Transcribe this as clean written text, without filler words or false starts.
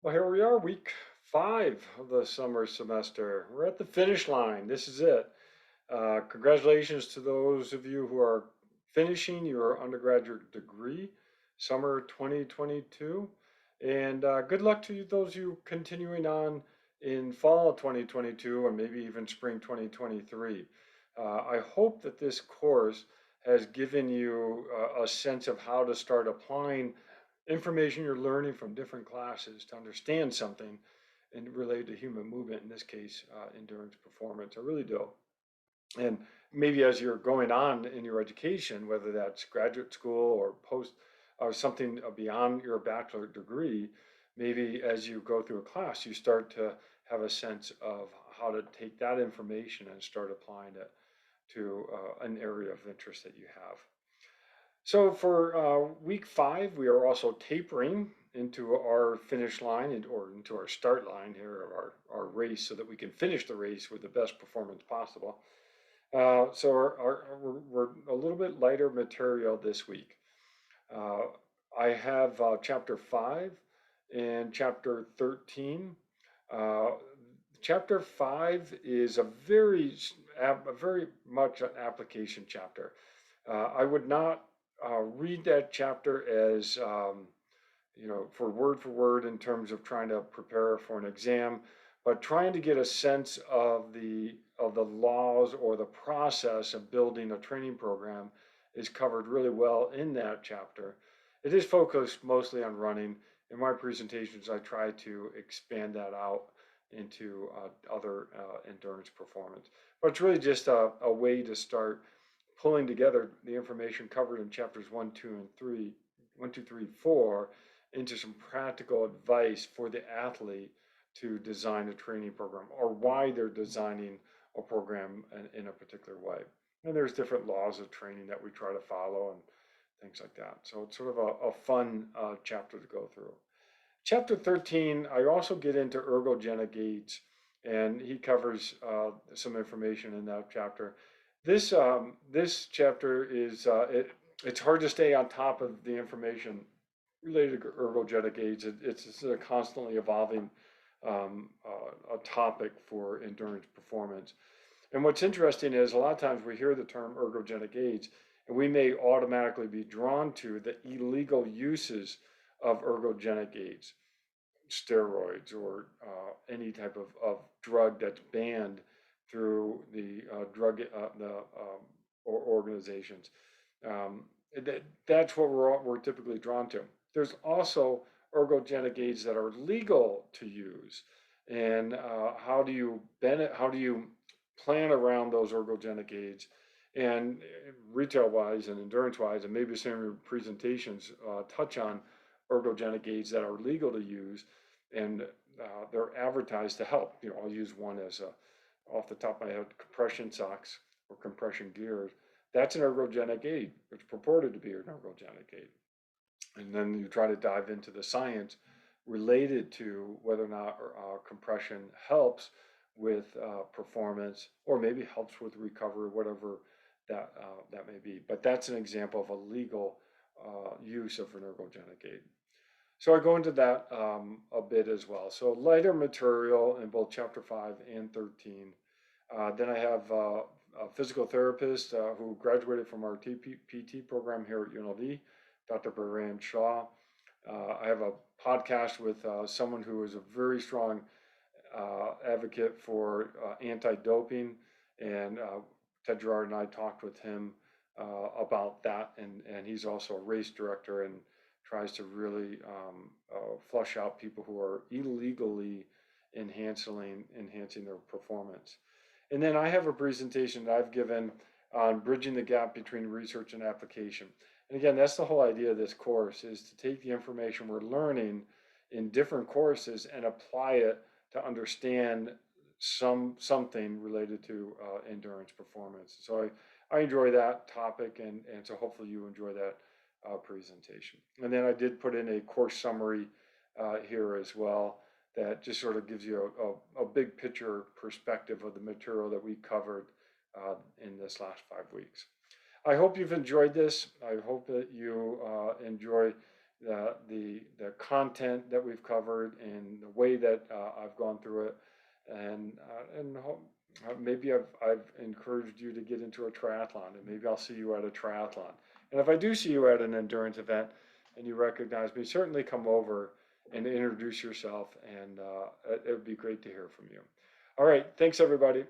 Well, here we are, week 5 of the summer semester. We're at the finish line. This is it. Congratulations to those of you who are finishing your undergraduate degree, summer 2022. And good luck to those of you continuing on in fall 2022 or maybe even spring 2023. I hope that this course has given you a sense of how to start applying information you're learning from different classes to understand something and related to human movement, in this case, endurance performance. I really do. And maybe as you're going on in your education, whether that's graduate school or post or something beyond your bachelor degree, maybe as you go through a class, you start to have a sense of how to take that information and start applying it to an area of interest that you have. So for week 5, we are also tapering into our finish line or into our start line here of our race so that we can finish the race with the best performance possible. So we're a little bit lighter material this week. Uh, I have chapter 5 and chapter 13. Uh, Chapter 5 is a very much an application chapter. I would not read that chapter as for word in terms of trying to prepare for an exam, but trying to get a sense of the laws or the process of building a training program is covered really well in that chapter. It is focused mostly on running. In my presentations, I try to expand that out into other endurance performance. But it's really just a way to start pulling together the information covered in chapters 1, 2, and 3, 1, 2, 3, 4, into some practical advice for the athlete to design a training program or why they're designing a program in a particular way. And there's different laws of training that we try to follow and things like that. So it's sort of a fun chapter to go through. Chapter 13, I also get into ergogenic aids, and he covers some information in that chapter. This chapter it's hard to stay on top of the information related to ergogenic aids. It's a constantly evolving a topic for endurance performance. And what's interesting is a lot of times we hear the term ergogenic aids, and we may automatically be drawn to the illegal uses of ergogenic aids, steroids, or any type of drug that's banned through the organizations. Um, that's what we're typically drawn to. There's also ergogenic aids that are legal to use, and how do you plan around those ergogenic aids? And retail wise and endurance wise, and maybe some of your presentations touch on ergogenic aids that are legal to use, and they're advertised to help. I'll use one as off the top of my head, compression socks or compression gears. That's an ergogenic aid. It's purported to be an ergogenic aid. And then you try to dive into the science related to whether or not compression helps with performance, or maybe helps with recovery, whatever that may be. But that's an example of a legal use of an ergogenic aid. So I go into that a bit as well. So lighter material in both chapter 5 and 13. Then I have a physical therapist who graduated from our PT program here at UNLV, Dr. Baran Shaw. I have a podcast with someone who is a very strong advocate for anti-doping, and Ted Gerard and I talked with him about that, and he's also a race director and tries to really flush out people who are illegally enhancing their performance. And then I have a presentation that I've given on bridging the gap between research and application. And again, that's the whole idea of this course, is to take the information we're learning in different courses and apply it to understand something related to endurance performance. So I enjoy that topic, and so hopefully you enjoy that presentation. And then I did put in a course summary here as well that just sort of gives you a big picture perspective of the material that we covered in this last 5 weeks. I hope you've enjoyed this. I hope that you enjoy the content that we've covered and the way that I've gone through it, and maybe I've encouraged you to get into a triathlon, and maybe I'll see you at a triathlon. And if I do see you at an endurance event and you recognize me, certainly come over and introduce yourself, and it would be great to hear from you. All right, thanks everybody.